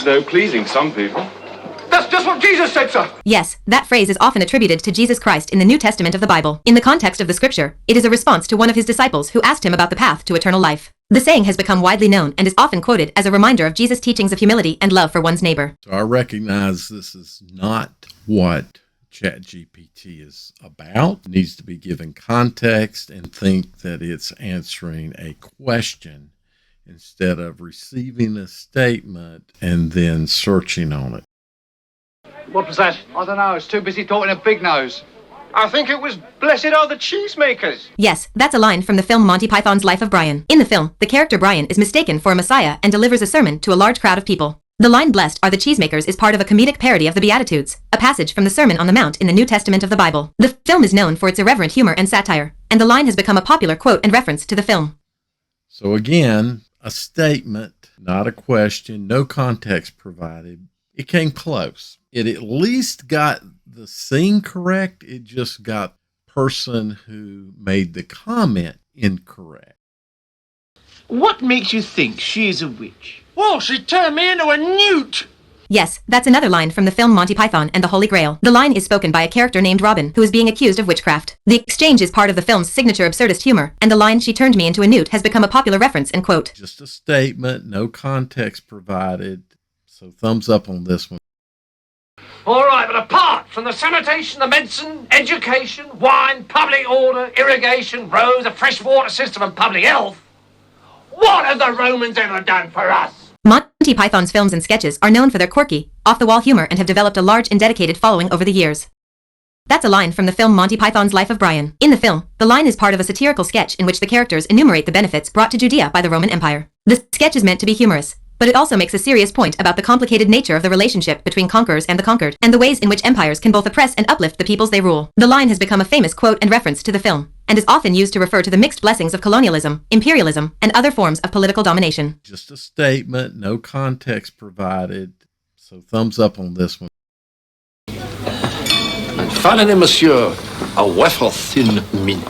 No pleasing some people. That's just what Jesus said, sir. Yes, that phrase is often attributed to Jesus Christ in the New Testament of the Bible. In the context of the scripture, it is a response to one of his disciples who asked him about the path to eternal life. The saying has become widely known and is often quoted as a reminder of Jesus' teachings of humility and love for one's neighbor. So I recognize this is not what ChatGPT is about. It needs to be given context and think that it's answering a question instead of receiving a statement and then searching on it. What was that? I don't know. It's too busy talking to Big Nose. I think it was Blessed Are the Cheesemakers. Yes, that's a line from the film Monty Python's Life of Brian. In the film, the character Brian is mistaken for a messiah and delivers a sermon to a large crowd of people. The line "Blessed are the cheesemakers" is part of a comedic parody of the Beatitudes, a passage from the Sermon on the Mount in the New Testament of the Bible. The film is known for its irreverent humor and satire, and the line has become a popular quote and reference to the film. So again, a statement, not a question, no context provided. It came close. It at least got the scene correct. It just got the person who made the comment incorrect. What makes you think she is a witch? Well, she turned me into a newt. Yes, that's another line from the film Monty Python and the Holy Grail. The line is spoken by a character named Robin, who is being accused of witchcraft. The exchange is part of the film's signature absurdist humor, and the line "she turned me into a newt" has become a popular reference and quote. Just a statement, no context provided. So thumbs up on this one. All right, but apart from the sanitation, the medicine, education, wine, public order, irrigation, roads, a fresh water system, and public health, what have the Romans ever done for us? Monty Python's films and sketches are known for their quirky, off-the-wall humor and have developed a large and dedicated following over the years. That's a line from the film Monty Python's Life of Brian. In the film, the line is part of a satirical sketch in which the characters enumerate the benefits brought to Judea by the Roman Empire. The sketch is meant to be humorous, but it also makes a serious point about the complicated nature of the relationship between conquerors and the conquered, and the ways in which empires can both oppress and uplift the peoples they rule. The line has become a famous quote and reference to the film, and is often used to refer to the mixed blessings of colonialism, imperialism, and other forms of political domination. Just a statement, no context provided. So thumbs up on this one. And finally, monsieur, a wafer thin mint.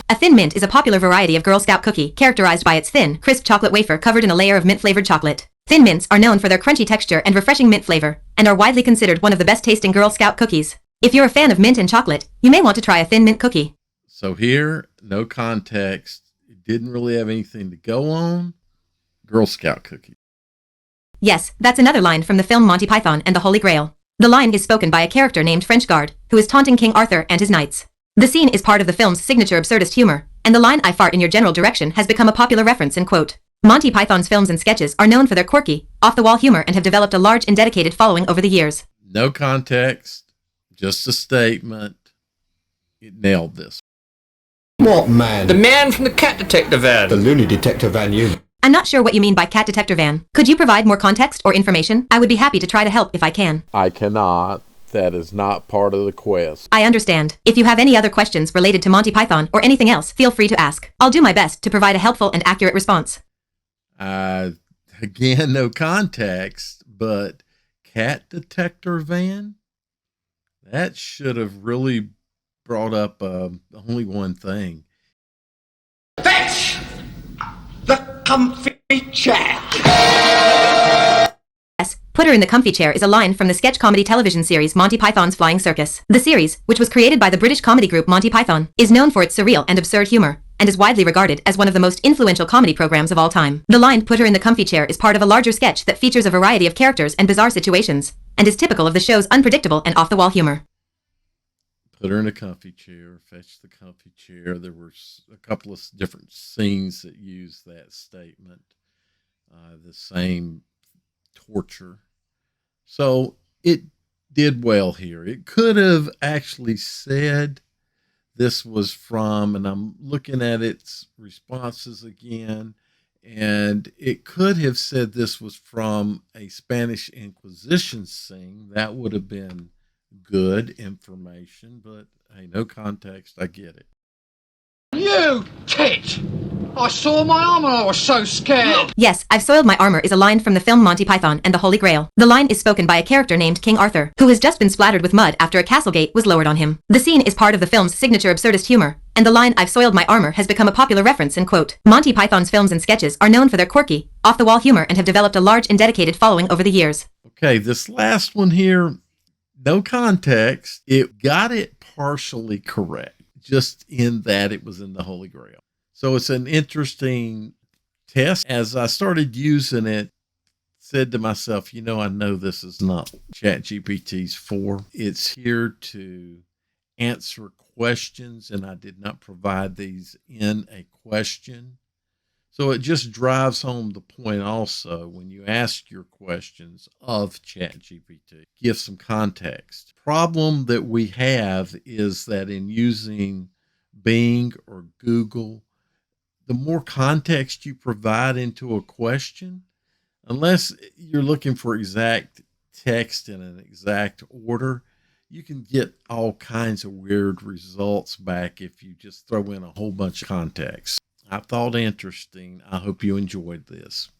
A Thin Mint is a popular variety of Girl Scout cookie, characterized by its thin, crisp chocolate wafer covered in a layer of mint-flavored chocolate. Thin Mints are known for their crunchy texture and refreshing mint flavor, and are widely considered one of the best-tasting Girl Scout cookies. If you're a fan of mint and chocolate, you may want to try a Thin Mint cookie. So here, no context. It didn't really have anything to go on. Girl Scout cookie. Yes, that's another line from the film Monty Python and the Holy Grail. The line is spoken by a character named French Guard, who is taunting King Arthur and his knights. The scene is part of the film's signature absurdist humor, and the line "I fart in your general direction" has become a popular reference and quote. Monty Python's films and sketches are known for their quirky, off-the-wall humor and have developed a large and dedicated following over the years. No context, just a statement. It nailed this. What man? The man from the cat detector van. The loony detector van unit. I'm not sure what you mean by cat detector van. Could you provide more context or information? I would be happy to try to help if I can. I cannot. That is not part of the quest. I understand. If you have any other questions related to Monty Python or anything else, feel free to ask. I'll do my best to provide a helpful and accurate response. Again, no context, but cat detector van? That should have really brought up only one thing. Fetch the comfy chair. Yes, "Put her in the comfy chair" is a line from the sketch comedy television series Monty Python's Flying Circus. The series, which was created by the British comedy group Monty Python, is known for its surreal and absurd humor, and is widely regarded as one of the most influential comedy programs of all time. The line "Put her in the comfy chair" is part of a larger sketch that features a variety of characters and bizarre situations, and is typical of the show's unpredictable and off-the-wall humor. Put her in a comfy chair, fetch the comfy chair. There were a couple of different scenes that used that statement. The same torture. So it did well here. It could have actually said this was from, and I'm looking at its responses again, and it could have said this was from a Spanish Inquisition scene. That would have been good information, but hey, no context. I get it. You tit! I saw my arm and I was so scared. Yes, "I've soiled my armor" is a line from the film Monty Python and the Holy Grail. The line is spoken by a character named King Arthur, who has just been splattered with mud after a castle gate was lowered on him. The scene is part of the film's signature absurdist humor, And the line "I've soiled my armor" has become a popular reference in quote. Monty Python's films and sketches are known for their quirky, off-the-wall humor and have developed a large and dedicated following over the years. Okay, this last one here, no context. It got it partially correct, just in that it was in the Holy Grail. So it's an interesting test. As I started using it, said to myself, I know this is not ChatGPT's for. It's here to answer questions, and I did not provide these in a question. So it just drives home the point also when you ask your questions of ChatGPT, give some context. Problem that we have is that in using Bing or Google, the more context you provide into a question, unless you're looking for exact text in an exact order, you can get all kinds of weird results back if you just throw in a whole bunch of context. I thought interesting. I hope you enjoyed this.